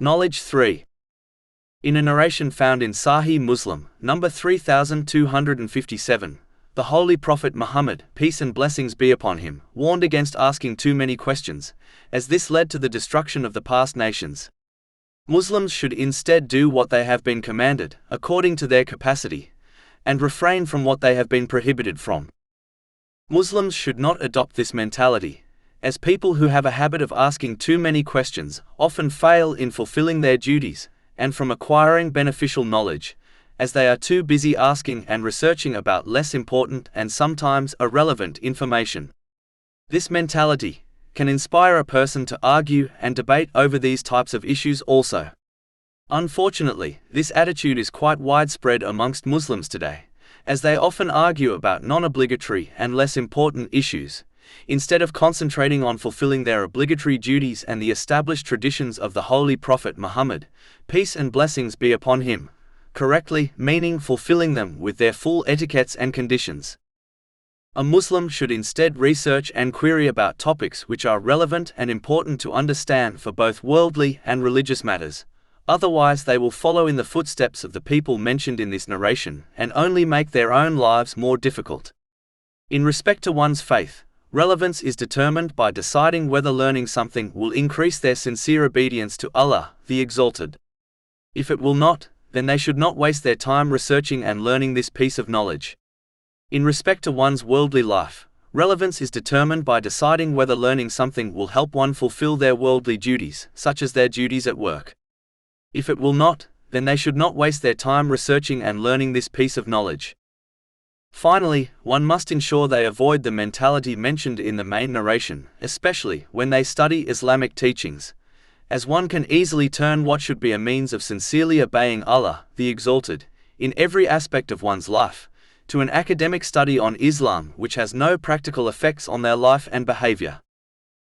Knowledge 3. In a narration found in Sahih Muslim, number 3257, the Holy Prophet Muhammad, peace and blessings be upon him, warned against asking too many questions, as this led to the destruction of the past nations. Muslims should instead do what they have been commanded, according to their capacity, and refrain from what they have been prohibited from. Muslims should not adopt this mentality, as people who have a habit of asking too many questions often fail in fulfilling their duties and from acquiring beneficial knowledge, as they are too busy asking and researching about less important and sometimes irrelevant information. This mentality can inspire a person to argue and debate over these types of issues also. Unfortunately, this attitude is quite widespread amongst Muslims today, as they often argue about non-obligatory and less important issues, instead of concentrating on fulfilling their obligatory duties and the established traditions of the Holy Prophet Muhammad, peace and blessings be upon him, correctly, meaning fulfilling them with their full etiquettes and conditions. A Muslim should instead research and query about topics which are relevant and important to understand for both worldly and religious matters. Otherwise they will follow in the footsteps of the people mentioned in this narration and only make their own lives more difficult. In respect to one's faith, relevance is determined by deciding whether learning something will increase their sincere obedience to Allah, the Exalted. If it will not, then they should not waste their time researching and learning this piece of knowledge. In respect to one's worldly life, relevance is determined by deciding whether learning something will help one fulfill their worldly duties, such as their duties at work. If it will not, then they should not waste their time researching and learning this piece of knowledge. Finally, one must ensure they avoid the mentality mentioned in the main narration, especially when they study Islamic teachings, as one can easily turn what should be a means of sincerely obeying Allah, the Exalted, in every aspect of one's life, to an academic study on Islam which has no practical effects on their life and behavior.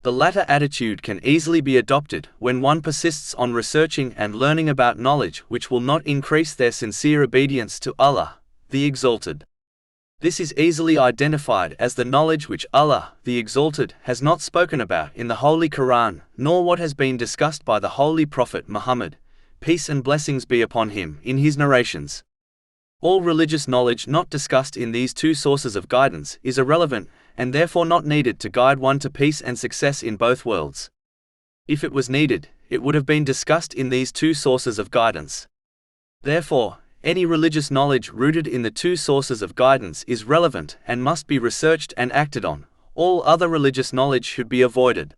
The latter attitude can easily be adopted when one persists on researching and learning about knowledge which will not increase their sincere obedience to Allah, the Exalted. This is easily identified as the knowledge which Allah, the Exalted, has not spoken about in the Holy Quran, nor what has been discussed by the Holy Prophet Muhammad, peace and blessings be upon him, in his narrations. All religious knowledge not discussed in these two sources of guidance is irrelevant, and therefore not needed to guide one to peace and success in both worlds. If it was needed, it would have been discussed in these two sources of guidance. Therefore, any religious knowledge rooted in the two sources of guidance is relevant and must be researched and acted on. All other religious knowledge should be avoided.